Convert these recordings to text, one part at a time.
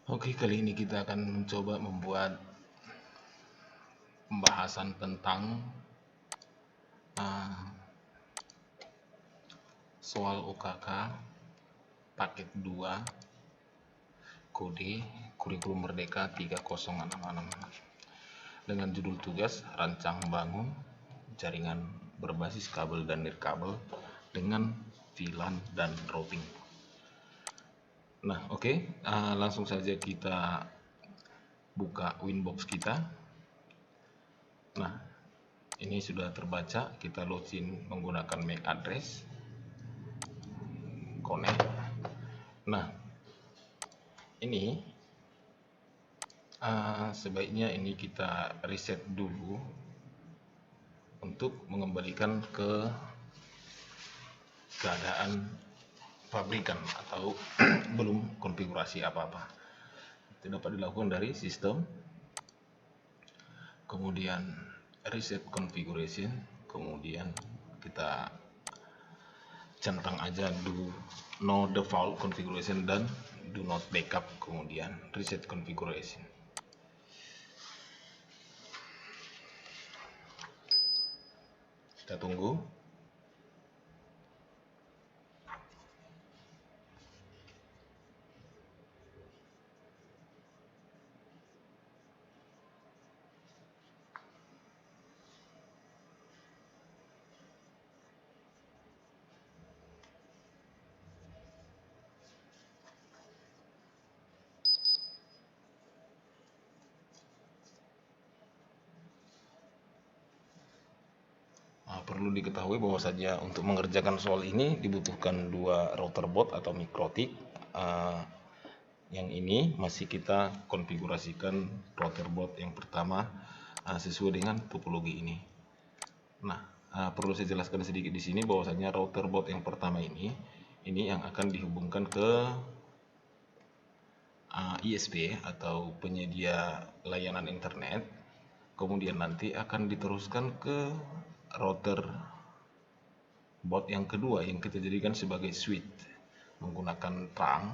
Oke, kali ini kita akan mencoba membuat pembahasan tentang uh, soal UKK paket 2 kode kurikulum merdeka 3066 dengan judul tugas rancang bangun jaringan berbasis kabel dan nirkabel dengan VLAN dan routing. Nah, oke, langsung saja kita buka Winbox kita. Nah, ini sudah terbaca, kita login menggunakan MAC address, connect. Nah, ini sebaiknya ini kita reset dulu untuk mengembalikan ke keadaan pabrikan atau belum konfigurasi apa-apa. Itu dapat dilakukan dari sistem, kemudian reset configuration, kemudian kita centang aja do no default configuration dan do not backup, kemudian reset configuration. Kita tunggu. Perlu diketahui bahwasanya untuk mengerjakan soal ini dibutuhkan dua router board atau mikrotik. Yang ini masih kita konfigurasikan router board yang pertama sesuai dengan topologi ini. Nah, perlu saya jelaskan sedikit di sini bahwasanya router board yang pertama ini yang akan dihubungkan ke ISP atau penyedia layanan internet. Kemudian nanti akan diteruskan ke router board yang kedua yang kita jadikan sebagai switch menggunakan trunk,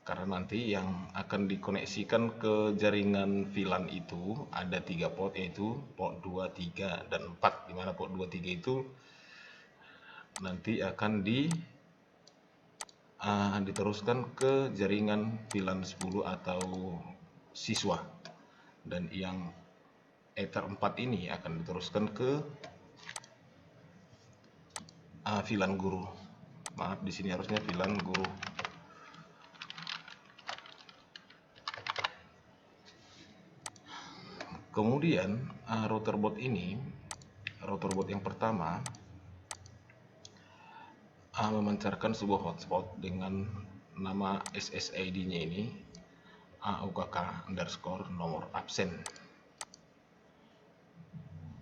karena nanti yang akan dikoneksikan ke jaringan VLAN itu ada 3 port, yaitu port 2, 3, dan 4, dimana port 2, 3 itu nanti akan diteruskan ke jaringan VLAN 10 atau siswa, dan yang Ether 4 ini akan diteruskan ke VLAN guru. Maaf, di sini harusnya VLAN guru. Kemudian router board yang pertama memancarkan sebuah hotspot dengan nama SSID-nya ini UKK_ nomor absen.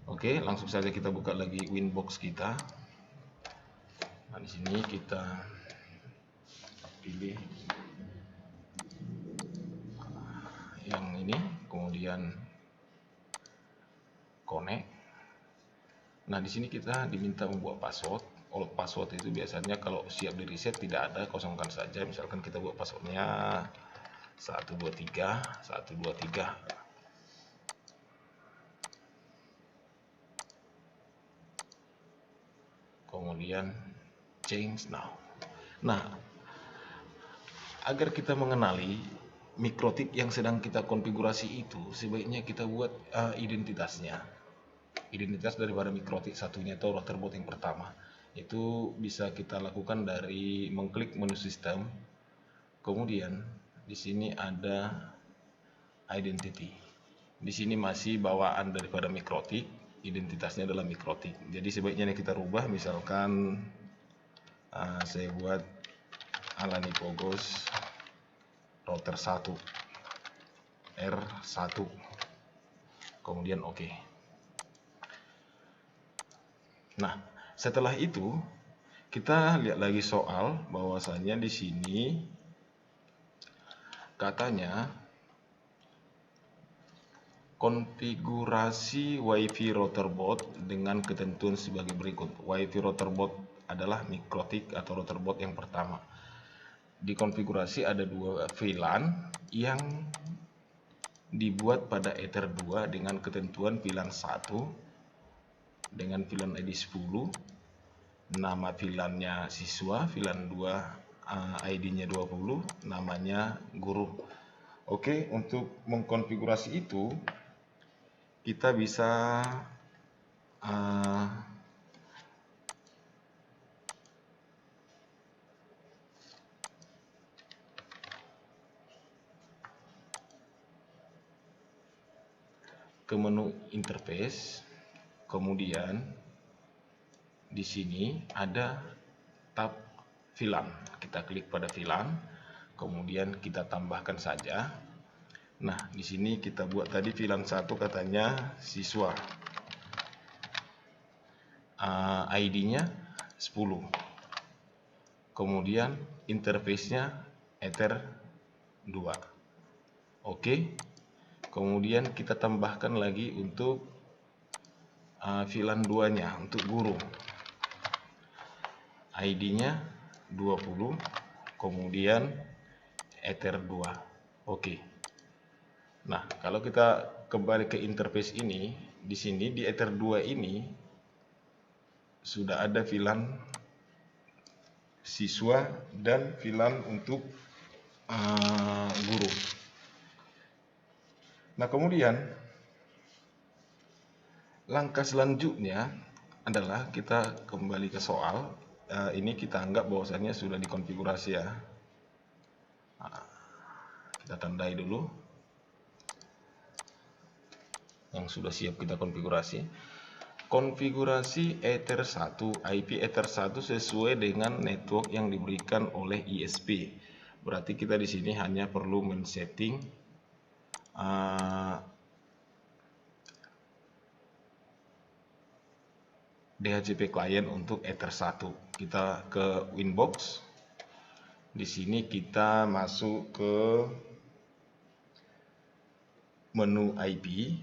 Oke, langsung saja kita buka lagi Winbox kita. Nah, di sini kita pilih yang ini, kemudian connect. Nah, di sini kita diminta membuat password. Old password itu biasanya kalau siap di reset tidak ada, kosongkan saja. Misalkan kita buat passwordnya 123 123. Kemudian change now. Nah, agar kita mengenali mikrotik yang sedang kita konfigurasi itu, sebaiknya kita buat identitasnya. Identitas daripada mikrotik satunya atau router board yang pertama. Itu bisa kita lakukan dari mengklik menu sistem. Kemudian di sini ada identity. Di sini masih bawaan daripada mikrotik, identitasnya adalah mikrotik. Jadi sebaiknya kita rubah, misalkan saya buat Alani Pogos router 1 R1, kemudian oke. Nah, setelah itu kita lihat lagi soal bahwasanya di sini katanya konfigurasi WiFi router board dengan ketentuan sebagai berikut. WiFi router board adalah mikrotik atau router board yang pertama. di konfigurasi ada dua VLAN yang dibuat pada Ether 2 dengan ketentuan VLAN 1 dengan VLAN ID 10, nama VLAN-nya siswa, VLAN 2 ID-nya 20, namanya guru. Oke, untuk mengkonfigurasi itu kita bisa ke menu interface, kemudian di sini ada tab VLAN. Kita klik pada VLAN, kemudian kita tambahkan saja. Nah, di sini kita buat tadi VLAN 1 katanya siswa. ID-nya 10. Kemudian interface-nya Ether 2. Oke. Kemudian kita tambahkan lagi untuk VLAN 2-nya untuk guru. ID-nya 20, kemudian Ether 2. Oke. Nah, kalau kita kembali ke interface ini, di sini di Ether 2 ini sudah ada VLAN siswa dan VLAN untuk guru. Nah, kemudian langkah selanjutnya adalah kita kembali ke soal. Ini kita anggap bahwasannya sudah dikonfigurasi ya. Kita tandai dulu yang sudah siap kita konfigurasi. Konfigurasi Ether 1, IP Ether 1 sesuai dengan network yang diberikan oleh ISP. Berarti kita di sini hanya perlu men-setting DHCP client untuk Ether 1. Kita ke Winbox. Di sini kita masuk ke menu IP.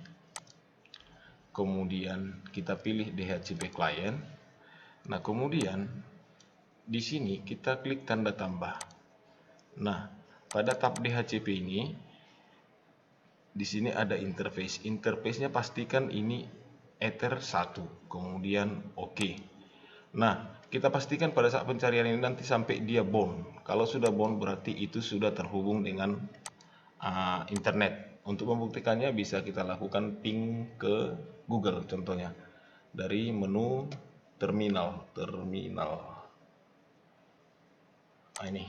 Kemudian kita pilih DHCP client. Nah, kemudian di sini kita klik tanda tambah. Nah, pada tab DHCP ini di sini ada interface. Interface-nya pastikan ini Ether 1. Kemudian oke. Nah, kita pastikan pada saat pencarian ini nanti sampai dia bound. Kalau sudah bound berarti itu sudah terhubung dengan internet. Untuk membuktikannya bisa kita lakukan ping ke Google contohnya. Dari menu terminal. Nah, ini.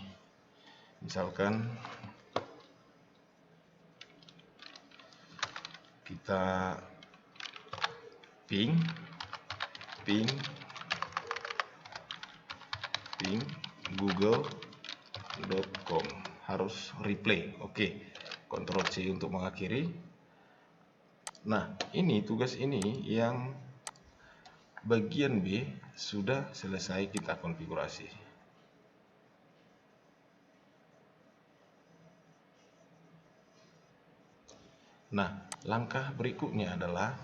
Misalkan kita ping google.com, harus replay. Oke. Ctrl C untuk mengakhiri. Nah, ini tugas ini yang bagian B sudah selesai kita konfigurasi. Nah, langkah berikutnya adalah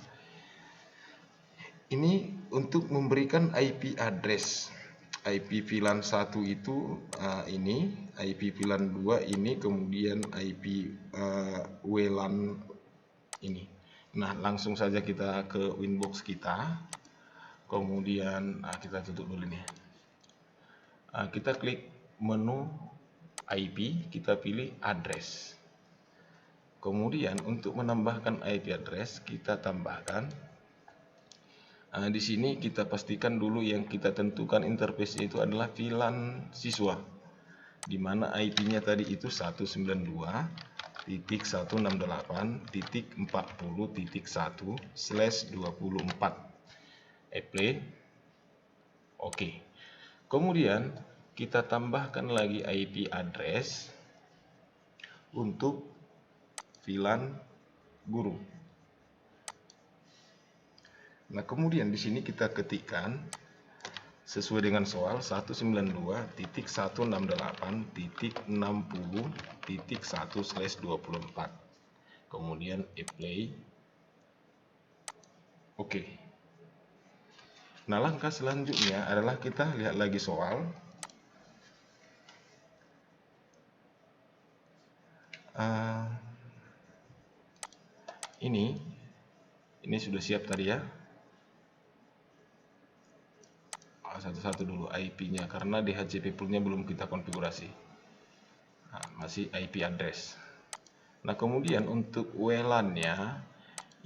ini untuk memberikan IP address. IP VLAN 1 itu ini, IP VLAN 2 ini, kemudian IP WLAN ini. Nah, langsung saja kita ke Winbox kita. Kemudian kita tutup dulu nih. Kita klik menu IP, kita pilih address. Kemudian untuk menambahkan IP address kita tambahkan. Di sini kita pastikan dulu yang kita tentukan interface itu adalah VLAN siswa, di mana IP-nya tadi itu 192.168.40.1/24. Apply. Oke. Kemudian kita tambahkan lagi IP address untuk VLAN guru. Nah, kemudian di sini kita ketikkan sesuai dengan soal 192.168.60.1/24. Kemudian apply. Oke. Nah, langkah selanjutnya adalah kita lihat lagi soal. Ini sudah siap tadi ya. Satu-satu dulu IP-nya karena DHCP pool-nya belum kita konfigurasi. Nah, masih IP address. Nah, kemudian untuk WLAN-nya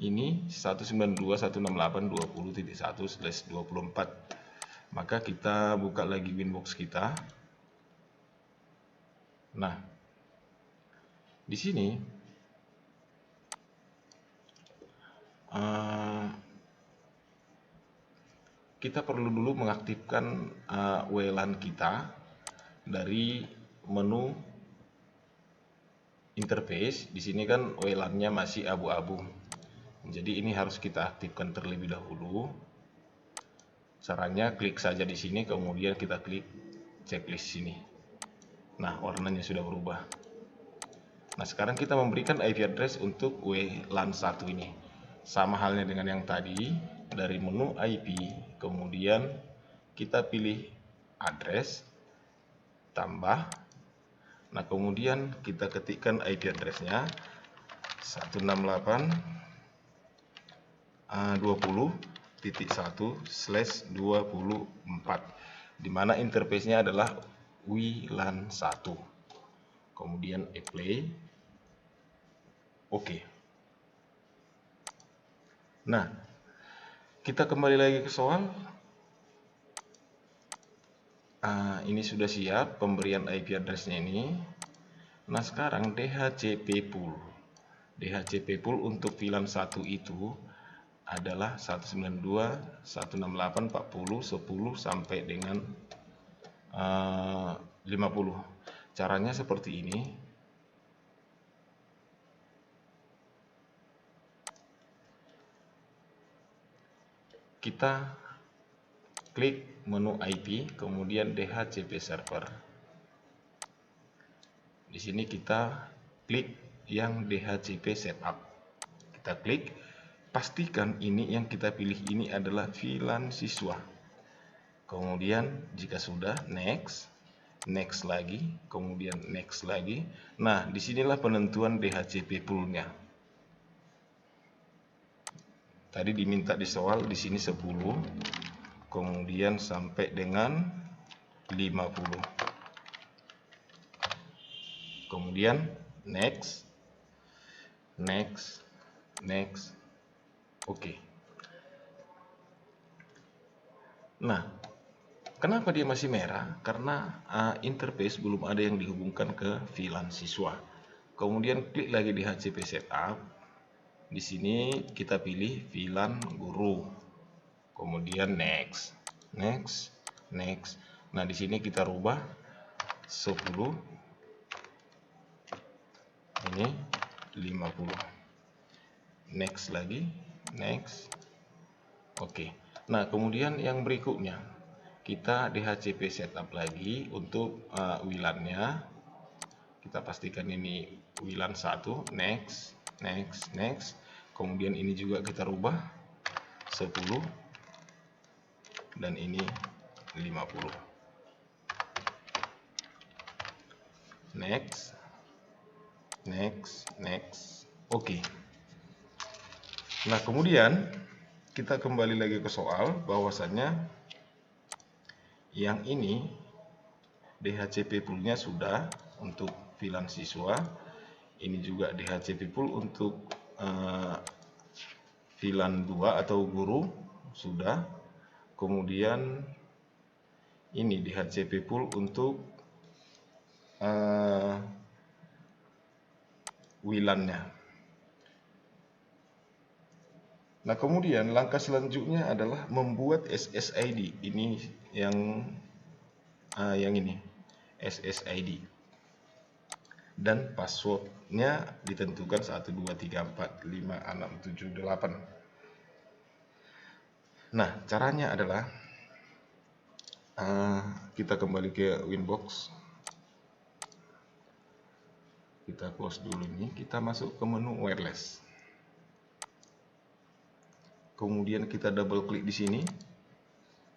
ini 192.168.20.1/24. Maka kita buka lagi Winbox kita. Nah, di sini kita perlu dulu mengaktifkan WLAN kita dari menu interface. Di sini kan WLAN-nya masih abu-abu. Jadi ini harus kita aktifkan terlebih dahulu. Caranya klik saja di sini, kemudian kita klik checklist sini. Nah, warnanya sudah berubah. Nah, sekarang kita memberikan IP address untuk WLAN 1 ini. Sama halnya dengan yang tadi, dari menu IP, kemudian kita pilih address, tambah. Nah, kemudian kita ketikkan IP address-nya 168.20.1/24, di mana interface-nya adalah WLAN 1. Kemudian apply. Oke. Nah, kita kembali lagi ke soal. Ini sudah siap pemberian IP address-nya ini. Nah, sekarang DHCP pool. DHCP pool untuk VLAN 1 itu adalah 192.168.40.10 sampai dengan 50. Caranya seperti ini. Kita klik menu IP, kemudian DHCP server. Di sini kita klik yang DHCP setup. Kita klik, pastikan ini yang kita pilih ini adalah VLAN siswa. Kemudian jika sudah, next, next lagi, kemudian next lagi. Nah, disinilah penentuan DHCP pool-nya. Tadi diminta di soal di sini 10, kemudian sampai dengan 50. Kemudian next, next, next. Oke. Nah, kenapa dia masih merah? Karena interface belum ada yang dihubungkan ke VLAN siswa. Kemudian klik lagi di DHCP setup. Di sini kita pilih VLAN guru. Kemudian next, next, next. Nah, di sini kita rubah 10. Ini 50. Next lagi, next. Oke. Nah, kemudian yang berikutnya kita DHCP setup lagi untuk WLAN-nya. Kita pastikan ini WLAN 1, next, next, next. Kemudian ini juga kita rubah 10 dan ini 50. Next, next, next. Oke. Nah, kemudian kita kembali lagi ke soal, bahwasannya yang ini DHCP pool-nya sudah untuk VLAN siswa. Ini juga DHCP pool untuk VLAN 2 atau guru sudah. Kemudian ini DHCP pool untuk WLAN-nya. Nah, kemudian langkah selanjutnya adalah membuat SSID. Ini yang ini SSID. Dan passwordnya ditentukan 123456778. Nah, caranya adalah kita kembali ke Winbox. Kita close dulu ini. Kita masuk ke menu wireless. Kemudian kita double klik di sini.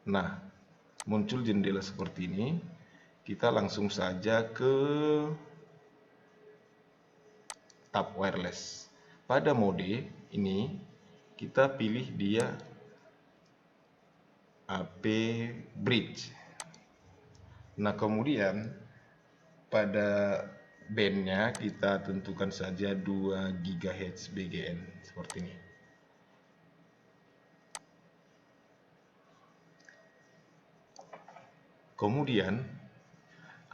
Nah, muncul jendela seperti ini. Kita langsung saja ke tab wireless. Pada mode ini kita pilih dia AP bridge. Nah, kemudian pada bandnya kita tentukan saja 2 GHz BGN seperti ini. Kemudian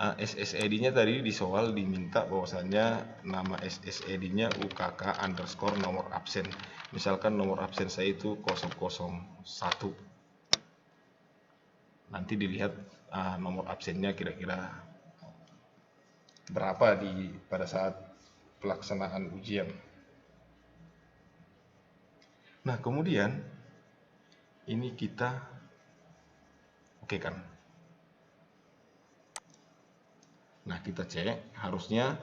SSID-nya tadi di soal diminta bahwasannya nama SSID-nya UKK underscore nomor absen. Misalkan nomor absen saya itu 001. Nanti dilihat nomor absennya kira-kira berapa pada saat pelaksanaan ujian. Nah, kemudian ini kita oke kan. Nah, kita cek harusnya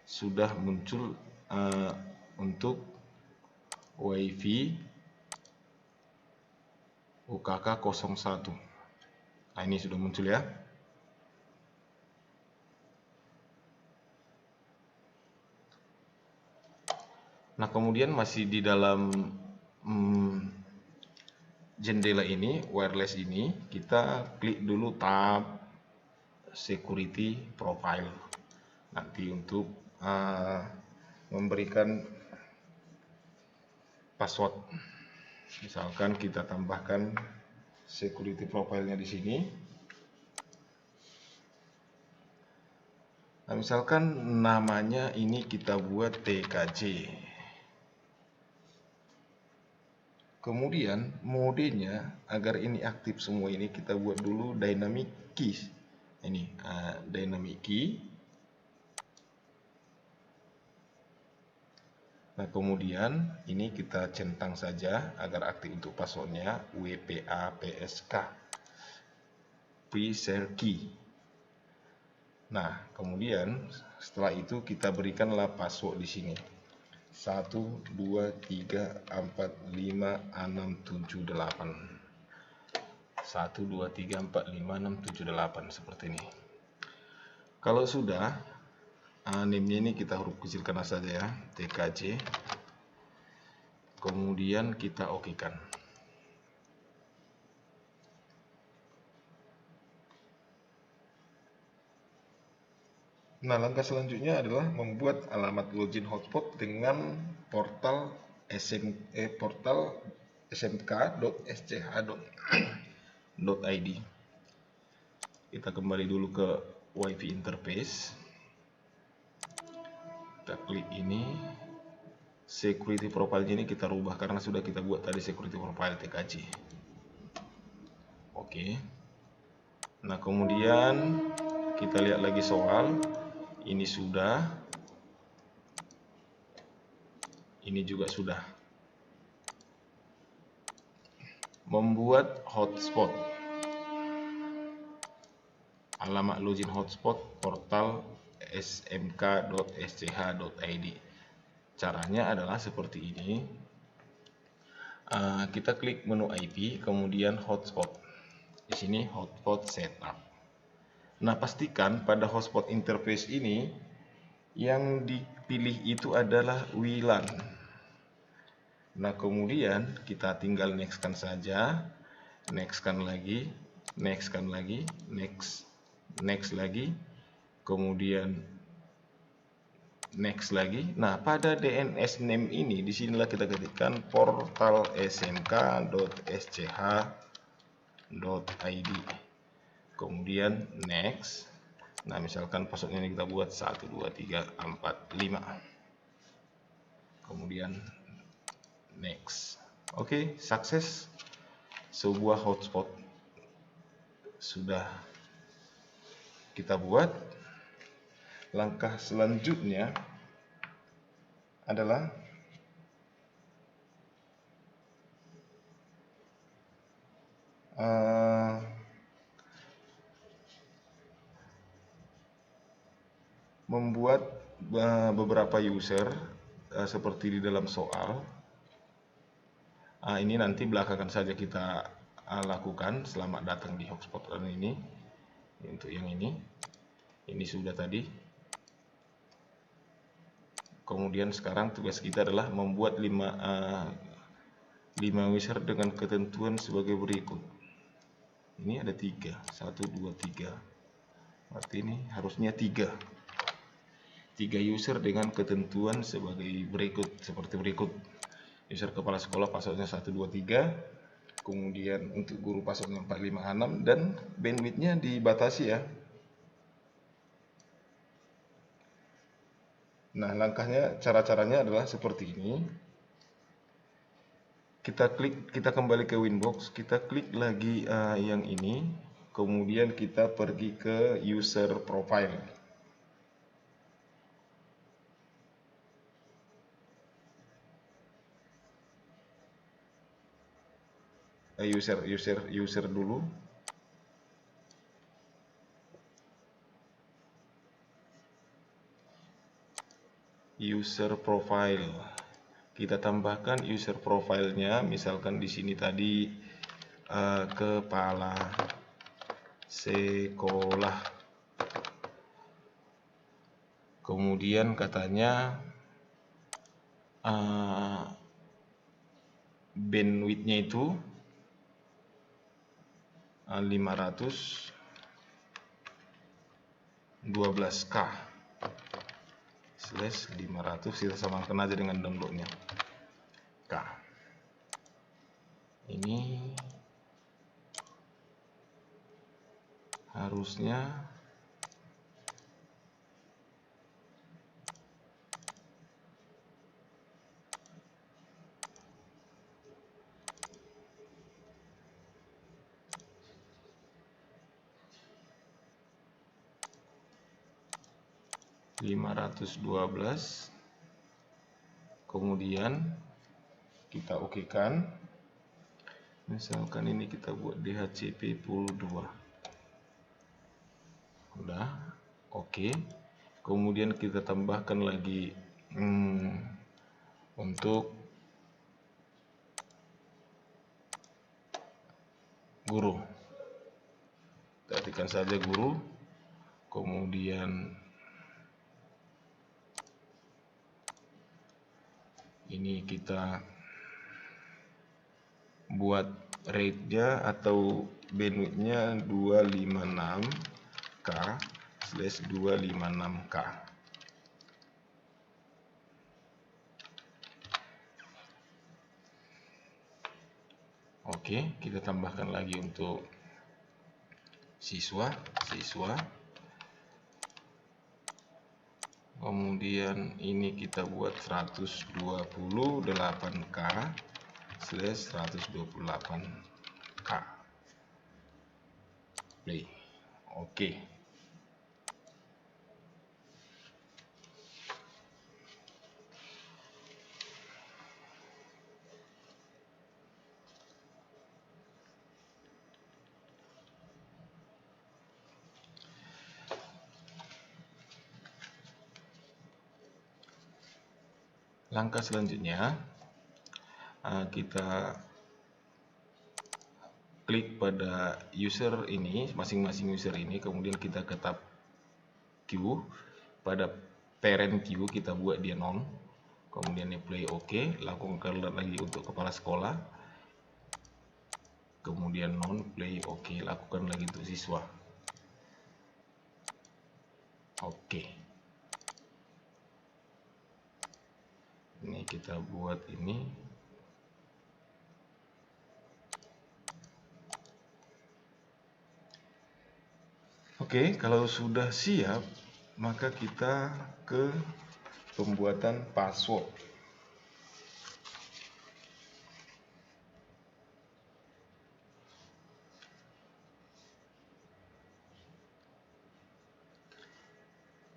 sudah muncul untuk WiFi UKK 01. Nah, ini sudah muncul ya. Nah, kemudian masih di dalam jendela ini, wireless ini, kita klik dulu tab security profile. Nanti untuk memberikan password. Misalkan kita tambahkan security profile-nya di sini. Nah, misalkan namanya ini kita buat TKJ. Kemudian modenya agar ini aktif semua ini kita buat dulu dynamic keys. Ini dynamic key. Nah, kemudian ini kita centang saja agar aktif untuk passwordnya WPA-PSK pre-share key. Nah, kemudian setelah itu kita berikanlah password di sini 1 2 3 4 5 6 7 8 1 2 3 4 5 6 7 8 seperti ini. Kalau sudah name-nya ini kita huruf kecilkan saja ya, TKJ. Kemudian kita okekan. Nah, langkah selanjutnya adalah membuat alamat login hotspot dengan portal smk.sch.id. Kita kembali dulu ke WiFi interface. Kita klik ini. Security profile ini kita rubah karena sudah kita buat tadi security profile TKJ. Oke. Nah, kemudian kita lihat lagi soal. Ini sudah. Ini juga sudah. Membuat hotspot. Alamat login hotspot portal smk.sch.id. Caranya adalah seperti ini. Kita klik menu IP, kemudian hotspot. Di sini hotspot setup. Nah, pastikan pada hotspot interface ini yang dipilih itu adalah WLAN. Nah, kemudian kita tinggal nextkan saja, nextkan lagi, nextkan lagi, next lagi, kemudian next lagi. Nah, pada DNS name ini disinilah kita ketikkan portal smk.sch.id. Kemudian next. Nah, misalkan passwordnya ini kita buat 1 2 3 4 5. Kemudian next. Oke, sukses. Sebuah hotspot sudah kita buat. Langkah selanjutnya adalah membuat beberapa user seperti di dalam soal. Ini nanti belakangan saja kita lakukan. Selamat datang di hotspot ini. Untuk yang ini sudah tadi. Kemudian sekarang tugas kita adalah membuat 5 user dengan ketentuan sebagai berikut. Ini ada 3, 1, 2, 3. Berarti ini harusnya 3 user dengan ketentuan sebagai berikut, seperti berikut. User kepala sekolah passwordnya 1, 2, 3. Kemudian untuk guru passwordnya 4, 5, 6, dan bandwidthnya dibatasi ya. Nah, cara-caranya adalah seperti ini. Kita kembali ke Winbox, kita klik lagi yang ini, kemudian kita pergi ke user profile. User dulu. User profile. Kita tambahkan user profilenya, misalkan di sini tadi kepala sekolah. Kemudian katanya bandwidthnya itu 512K /500, kita samakan aja dengan downloadnya K. Ini harusnya (512). Kemudian kita okekan. Misalkan ini kita buat DHCP pool 2. Udah, oke. Kemudian kita tambahkan lagi untuk guru. Ketikkan saja guru. Kemudian ini kita buat rate-nya atau bandwidth-nya 256K /256K. Oke, kita tambahkan lagi untuk siswa. Kemudian ini kita buat 128K /128K. Play. Oke. Langkah selanjutnya, kita klik pada user ini, masing-masing user ini, kemudian kita ke tab queue. Pada parent queue kita buat dia non, kemudian play OK. Lakukan lagi untuk kepala sekolah, kemudian non, play OK. Lakukan lagi untuk siswa. Oke. Ini kita buat ini. Oke, kalau sudah siap, maka kita ke pembuatan password.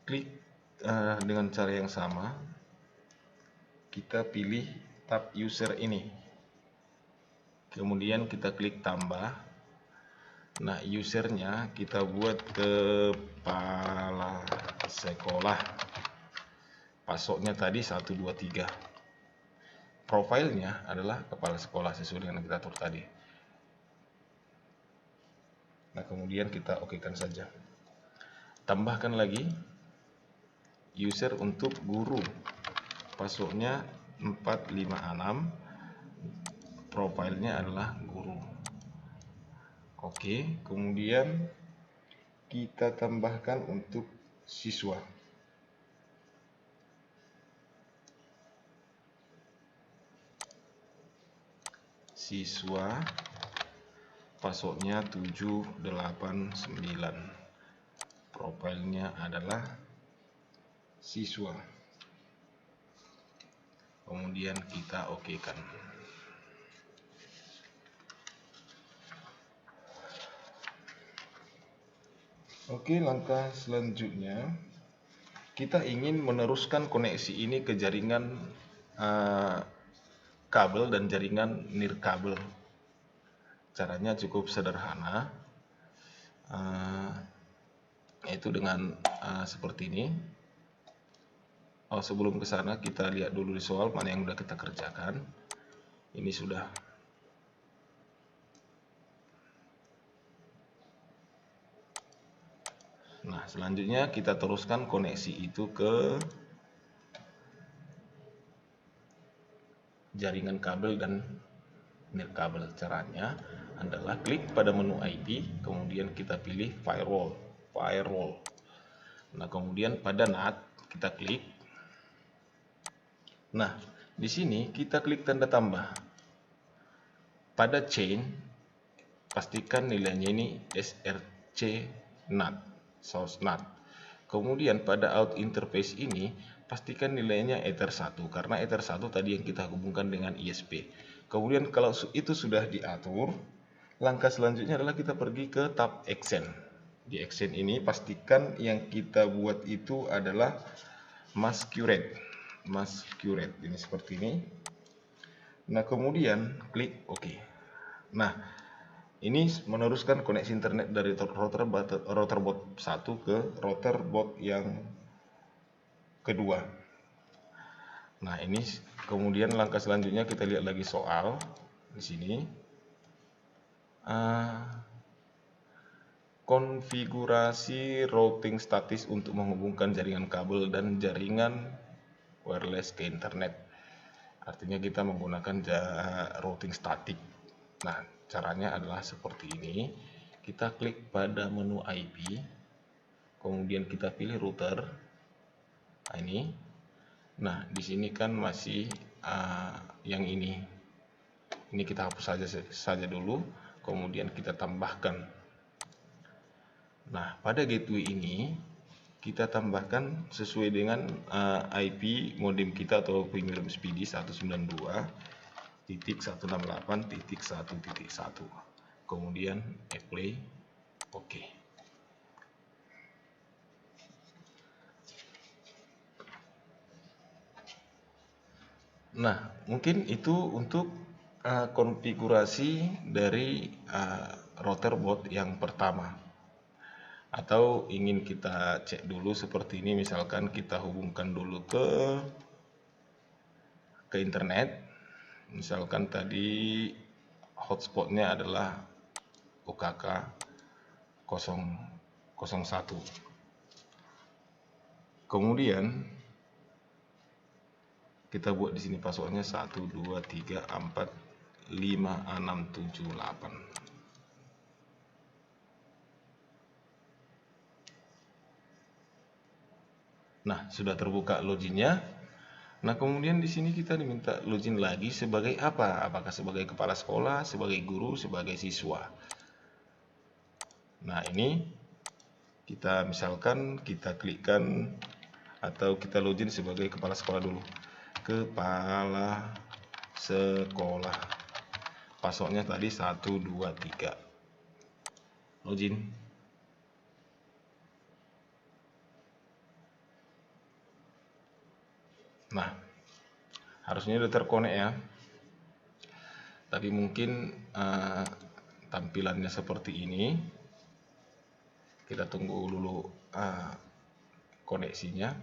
Klik dengan cara yang sama. Kita pilih tab user ini, kemudian kita klik tambah. Nah, usernya kita buat kepala sekolah. Passwordnya tadi 123. Profilnya adalah kepala sekolah sesuai dengan kita atur tadi. Nah, kemudian kita okekan saja. Tambahkan lagi user untuk guru. passwordnya 456, profilnya adalah guru. Oke, kemudian kita tambahkan untuk siswa. Siswa, passwordnya 789, profilnya adalah siswa. Kemudian kita okekan. Oke, langkah selanjutnya kita ingin meneruskan koneksi ini ke jaringan kabel dan jaringan nirkabel. Caranya cukup sederhana, yaitu dengan seperti ini. Sebelum ke sana kita lihat dulu di soal mana yang sudah kita kerjakan. Ini sudah. Nah, selanjutnya kita teruskan koneksi itu ke jaringan kabel dan nirkabel. Caranya adalah klik pada menu IP, kemudian kita pilih firewall. Nah, kemudian pada NAT kita klik. Nah, di sini kita klik tanda tambah. Pada chain, pastikan nilainya ini SRC NAT, source NAT. Kemudian pada out interface ini, pastikan nilainya Ether 1, karena Ether 1 tadi yang kita hubungkan dengan ISP. Kemudian kalau itu sudah diatur, langkah selanjutnya adalah kita pergi ke tab Extend. Di Extend ini pastikan yang kita buat itu adalah Masquerade. Ini seperti ini. Nah, kemudian klik OK. Nah, ini meneruskan koneksi internet dari router bot 1 ke router bot yang kedua. Nah, ini kemudian langkah selanjutnya kita lihat lagi soal di sini. Konfigurasi routing statis untuk menghubungkan jaringan kabel dan jaringan wireless ke internet. Artinya kita menggunakan routing statik. Nah, caranya adalah seperti ini. Kita klik pada menu IP, kemudian kita pilih router. Nah, ini. Nah, di sini kan masih yang ini. Ini kita hapus saja dulu, kemudian kita tambahkan. Nah, pada gateway ini kita tambahkan sesuai dengan IP modem kita atau premium speedy 192.168.1.1. Kemudian apply, OK. Nah, mungkin itu untuk konfigurasi dari router bot yang pertama. Atau ingin kita cek dulu seperti ini, misalkan kita hubungkan dulu ke internet. Misalkan tadi hotspotnya adalah UKK 001. Kemudian kita buat di sini passwordnya 123456778. Nah, sudah terbuka loginnya. Nah, kemudian di sini kita diminta login lagi sebagai apa? Apakah sebagai kepala sekolah, sebagai guru, sebagai siswa? Nah, ini kita misalkan kita klikkan atau kita login sebagai kepala sekolah dulu. Kepala sekolah. Passwordnya tadi 123. Login. Nah, harusnya udah terkonek ya. Tapi mungkin tampilannya seperti ini. Kita tunggu dulu koneksinya.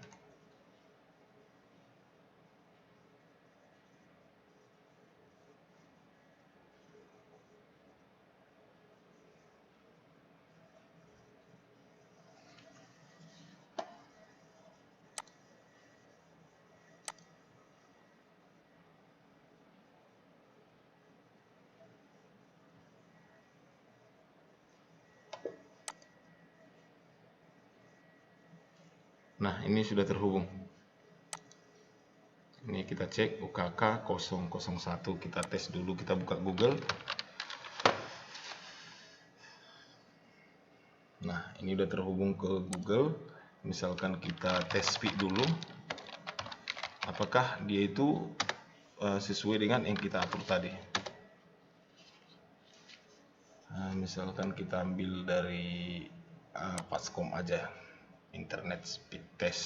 Nah, ini sudah terhubung. Ini kita cek UKK 001, kita tes dulu, kita buka Google. Nah, ini udah terhubung ke Google. Misalkan kita tes speed dulu, apakah dia itu sesuai dengan yang kita atur tadi. Misalkan kita ambil dari Pascom aja, internet speed test,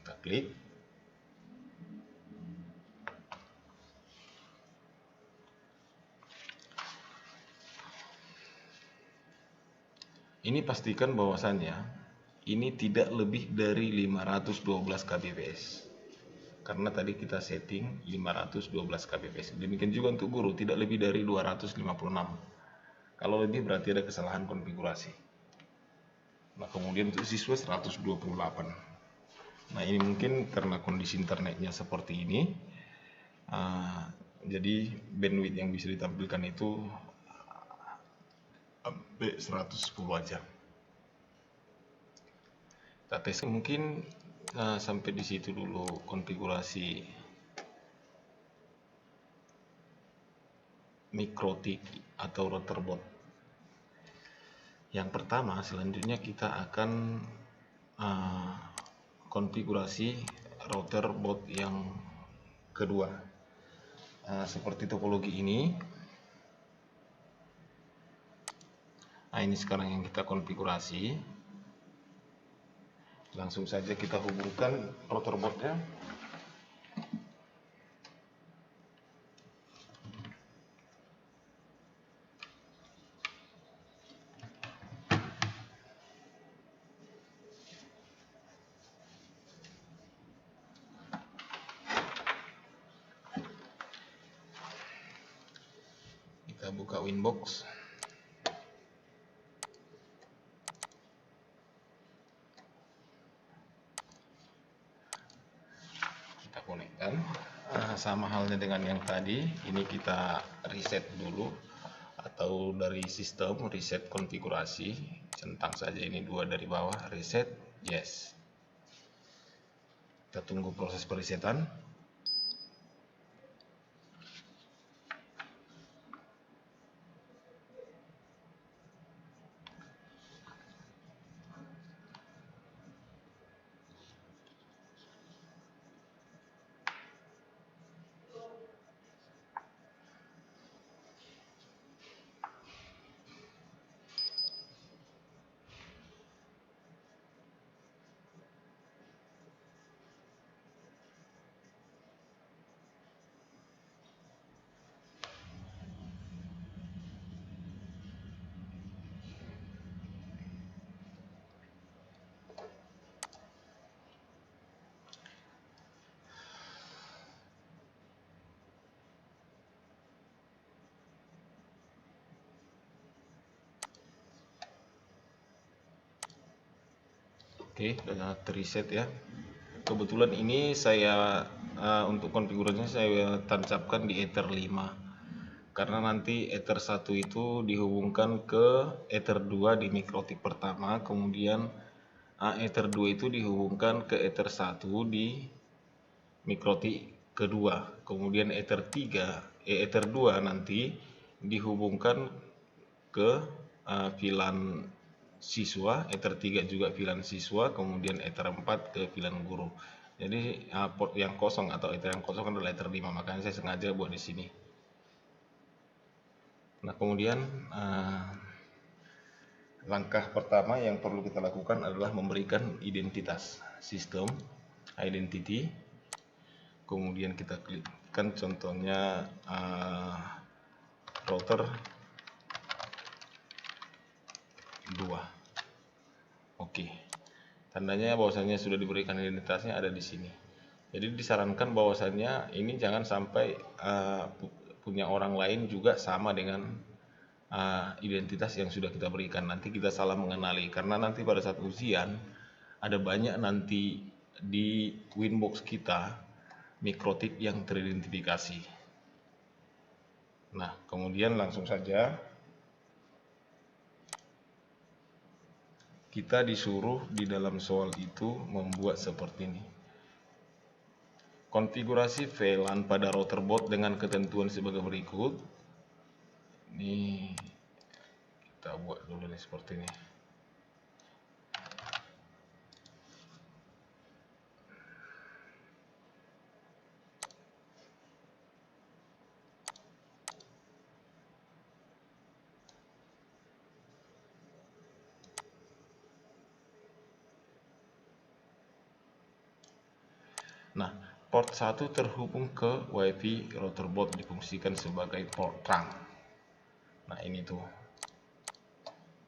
kita klik. Ini pastikan bahwasannya ini tidak lebih dari 512 kbps. Karena tadi kita setting 512 kbps. Demikian juga untuk guru, tidak lebih dari 256. Kalau lebih berarti ada kesalahan konfigurasi. Nah, kemudian untuk siswa 128. Nah, ini mungkin karena kondisi internetnya seperti ini. Jadi bandwidth yang bisa ditampilkan itu 110 aja. Kita tes mungkin sampai di situ dulu konfigurasi mikrotik atau router board. Yang pertama, selanjutnya kita akan konfigurasi router board yang kedua. Seperti topologi ini. Nah, ini sekarang yang kita konfigurasi. Langsung saja kita hubungkan router boardnya. Kita buka Winbox. Kita konekkan. Sama halnya dengan yang tadi, ini kita reset dulu, atau dari sistem reset konfigurasi, centang saja ini 2 dari bawah, reset, yes. Kita tunggu proses perisetan. Oke, sudah terreset ya. Kebetulan ini saya untuk konfigurasinya saya tancapkan di Ether 5. Karena nanti Ether 1 itu dihubungkan ke Ether 2 di mikrotik pertama, kemudian Ether 2 itu dihubungkan ke Ether 1 di mikrotik kedua, kemudian Ether 2 nanti dihubungkan ke VLAN siswa, Ether 3 juga VLAN siswa, kemudian Ether 4 ke VLAN guru. Jadi port yang kosong atau Ether yang kosong adalah Ether 5, makanya saya sengaja buat di sini. Nah, kemudian langkah pertama yang perlu kita lakukan adalah memberikan identitas sistem, identity. Kemudian kita klikkan contohnya router 2. Oke. Tandanya bahwasannya sudah diberikan identitasnya ada di sini. Jadi disarankan bahwasannya ini jangan sampai punya orang lain juga sama dengan identitas yang sudah kita berikan. Nanti kita salah mengenali, karena nanti pada saat ujian ada banyak nanti di Winbox kita mikrotik yang teridentifikasi. Nah, kemudian langsung saja kita disuruh di dalam soal itu membuat seperti ini. Konfigurasi VLAN pada router boot dengan ketentuan sebagai berikut. Ini kita buat dulu nih seperti ini. Nah, port 1 terhubung ke WiFi router boot difungsikan sebagai port trunk. Nah, ini tuh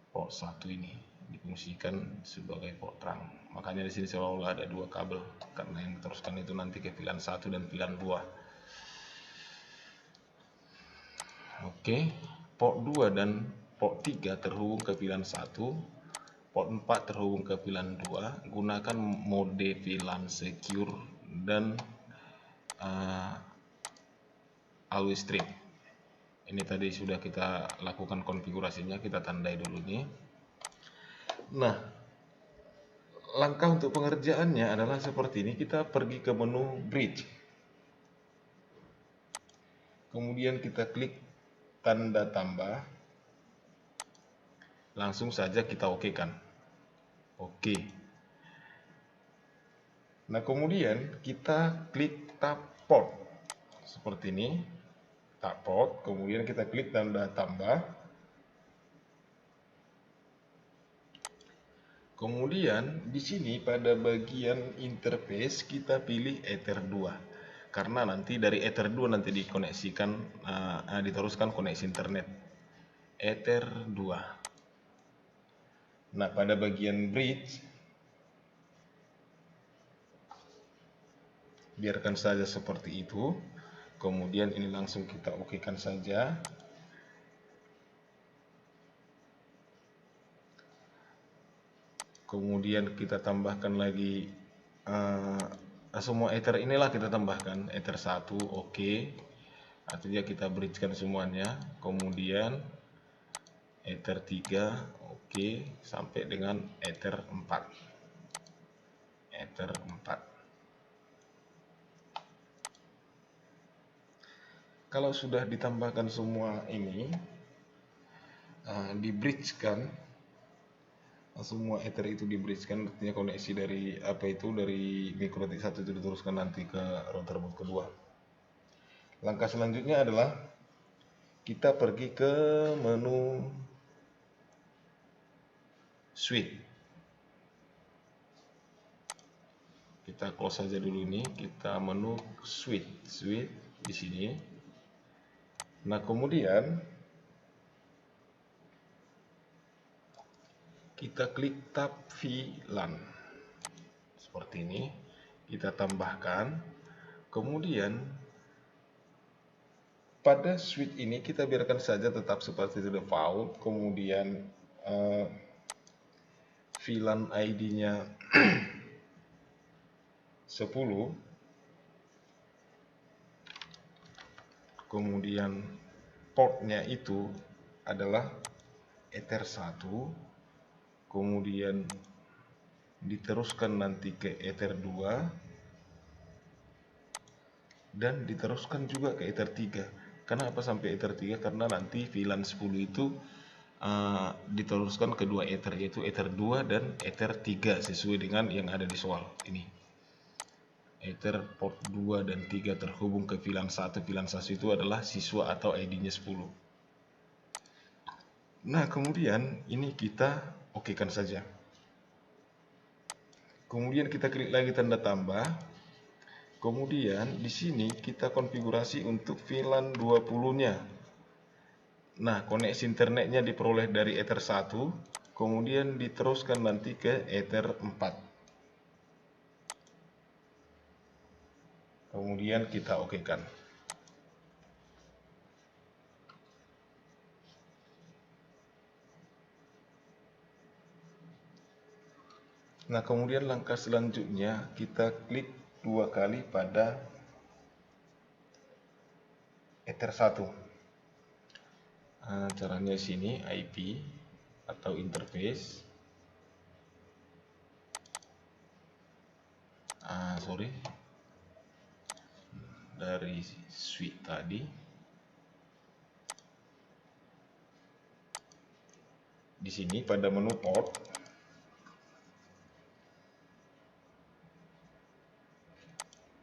port 1 ini difungsikan sebagai port trunk. Makanya di sini seolah-olah ada dua kabel karena yang diteruskan itu nanti ke VLAN 1 dan VLAN 2. Oke, port 2 dan port 3 terhubung ke VLAN 1. Port 4 terhubung ke VLAN 2. Gunakan mode VLAN secure dan always stream. Ini tadi sudah kita lakukan konfigurasinya, kita tandai dulu nih. Nah, langkah untuk pengerjaannya adalah seperti ini. Kita pergi ke menu bridge. Kemudian kita klik tanda tambah. Langsung saja kita okekan. Oke. Nah, kemudian kita klik tab port. Seperti ini. Tab port, kemudian kita klik tanda tambah. Kemudian di sini pada bagian interface kita pilih Ether 2. Karena nanti dari Ether 2 nanti dikoneksikan diteruskan koneksi internet. Ether 2. Nah, pada bagian bridge biarkan saja seperti itu. Kemudian ini langsung kita okekan saja. Kemudian kita tambahkan lagi semua ether inilah kita tambahkan. Ether 1 oke. Artinya kita bridgekan semuanya. Kemudian ether 3 oke sampai dengan ether 4. Ether 4. Kalau sudah ditambahkan semua ini, di-bridgekan, semua ether itu di-bridgekan, artinya koneksi dari dari MikroTik 1 itu diteruskan nanti ke router boot kedua. Langkah selanjutnya adalah kita pergi ke menu switch. Kita close saja dulu ini, kita menu switch di sini. Nah, kemudian kita klik tab VLAN seperti ini, kita tambahkan. Kemudian pada switch ini kita biarkan saja tetap seperti default. Kemudian VLAN ID-nya 10. Kemudian portnya itu adalah Ether 1. Kemudian diteruskan nanti ke Ether 2 dan diteruskan juga ke Ether 3. Kenapa sampai Ether 3? Karena nanti VLAN 10 itu diteruskan kedua Ether, yaitu Ether 2 dan Ether 3 sesuai dengan yang ada di soal ini. Ether port 2 dan 3 terhubung ke VLAN 1. VLAN 1 itu adalah siswa atau ID-nya 10. Nah, kemudian ini kita okekan saja. Kemudian kita klik lagi tanda tambah. Kemudian di sini kita konfigurasi untuk VLAN 20-nya. Nah, koneksi internetnya diperoleh dari Ether 1, kemudian diteruskan nanti ke Ether 4. Kemudian kita okekan. Nah, kemudian langkah selanjutnya kita klik 2 kali pada Ether 1. Caranya sini IP atau interface. dari suite tadi. Di sini pada menu port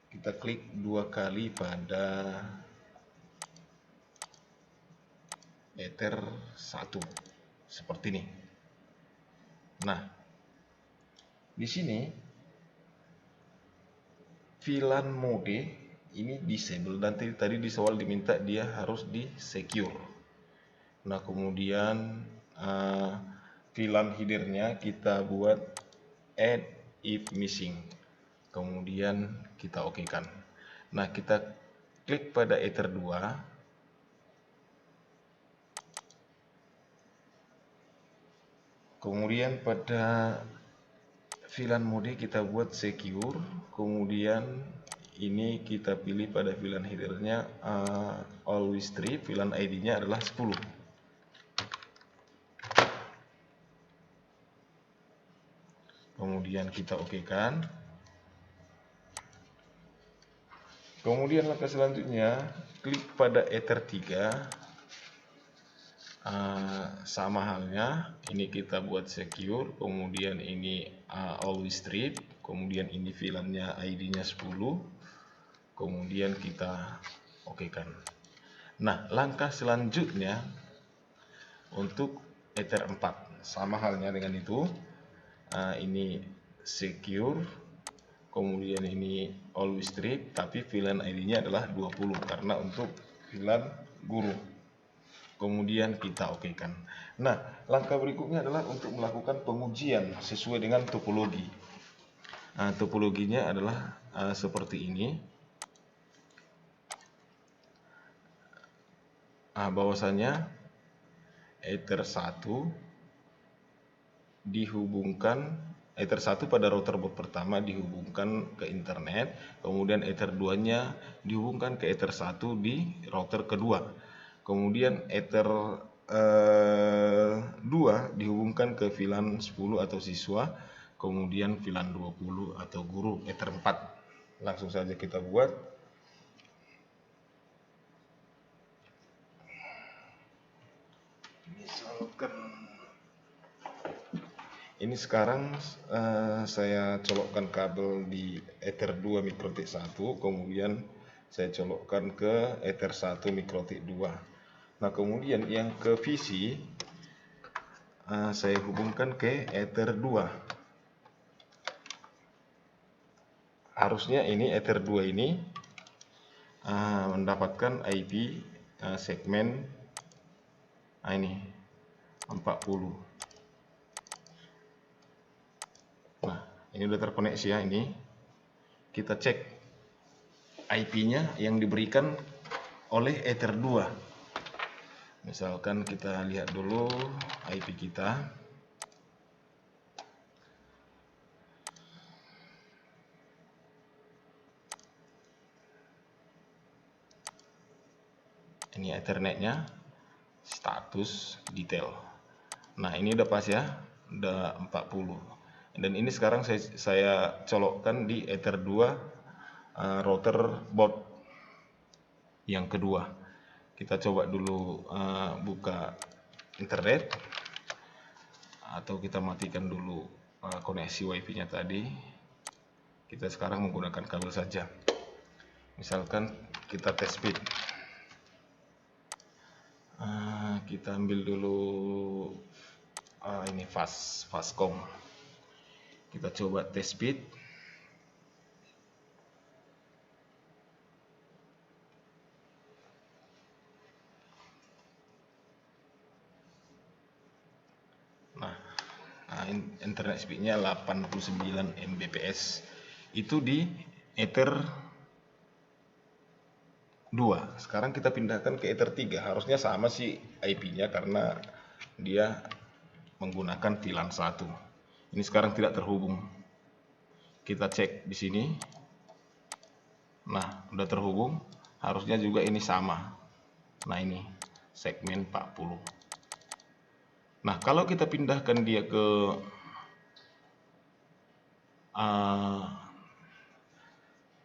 kita klik 2 kali pada Ether 1 seperti ini. Nah, di sini VLAN mode ini disable, dan tadi di awal diminta dia harus di secure. Nah, kemudian VLAN headernya kita buat add if missing, kemudian kita oke kan. Nah, kita klik pada Ether 2, kemudian pada VLAN mode kita buat secure, kemudian ini kita pilih pada VLAN headernya always strip, VLAN ID nya adalah 10. Kemudian kita oke kan. Kemudian langkah selanjutnya klik pada Ether 3, sama halnya ini kita buat secure, kemudian ini always strip, kemudian ini VLAN-nya ID-nya 10, kemudian kita oke kan. Nah, langkah selanjutnya untuk Ether 4 sama halnya dengan itu. Ini secure, kemudian ini always strip, tapi VLAN ID-nya adalah 20 karena untuk VLAN guru. Kemudian kita oke kan. Nah, langkah berikutnya adalah untuk melakukan pengujian sesuai dengan topologi. Topologinya adalah seperti ini. Bahwasanya Ether 1 dihubungkan, Ether 1 pada router boot pertama dihubungkan ke internet, kemudian Ether 2 nya dihubungkan ke Ether 1 di router kedua, kemudian Ether 2 dihubungkan ke VLAN 10 atau siswa, kemudian VLAN 20 atau guru, Ether 4. Langsung saja kita buat. Misalkan ini sekarang saya colokkan kabel di Ether 2 mikrotik 1, kemudian saya colokkan ke Ether 1 mikrotik 2. Nah, kemudian yang ke VC saya hubungkan ke Ether 2. Harusnya ini Ether 2 ini mendapatkan IP segmen ini 40. Nah, ini udah terkoneksi ya. Ini kita cek IP-nya yang diberikan oleh Ether 2. Misalkan kita lihat dulu IP kita. Ini Ethernetnya, status detail. Nah, ini udah pas ya, udah 40. Dan ini sekarang saya colokkan di Ether 2 router board yang kedua. Kita coba dulu buka internet, atau kita matikan dulu koneksi wifi-nya tadi. Kita sekarang menggunakan kabel saja. Misalkan kita tes speed. Kita ambil dulu ini Fastcom. Kita coba tes speed. Nah, internet speednya 89 Mbps. Itu di Ether 2. Sekarang kita pindahkan ke Ether 3. Harusnya sama sih IP-nya karena dia menggunakan VLAN 1. Ini sekarang tidak terhubung. Kita cek di sini. Nah, udah terhubung. Harusnya juga ini sama. Nah, ini segmen 40. Nah, kalau kita pindahkan dia ke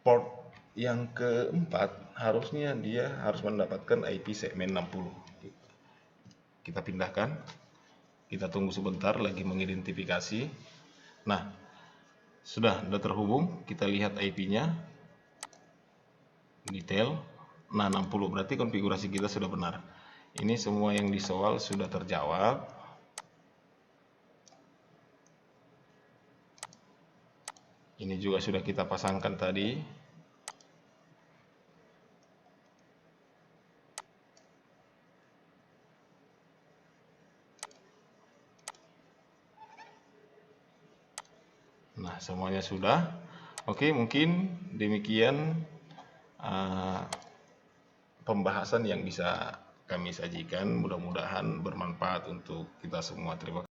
port yang keempat harusnya dia harus mendapatkan IP segmen 60. Kita pindahkan, kita tunggu sebentar lagi mengidentifikasi. Nah, sudah terhubung, kita lihat IP-nya, detail, nah 60, berarti konfigurasi kita sudah benar. Ini semua yang di soal sudah terjawab. Ini juga sudah kita pasangkan tadi. Nah, semuanya sudah. Oke, mungkin demikian pembahasan yang bisa kami sajikan. Mudah-mudahan bermanfaat untuk kita semua. Terima kasih.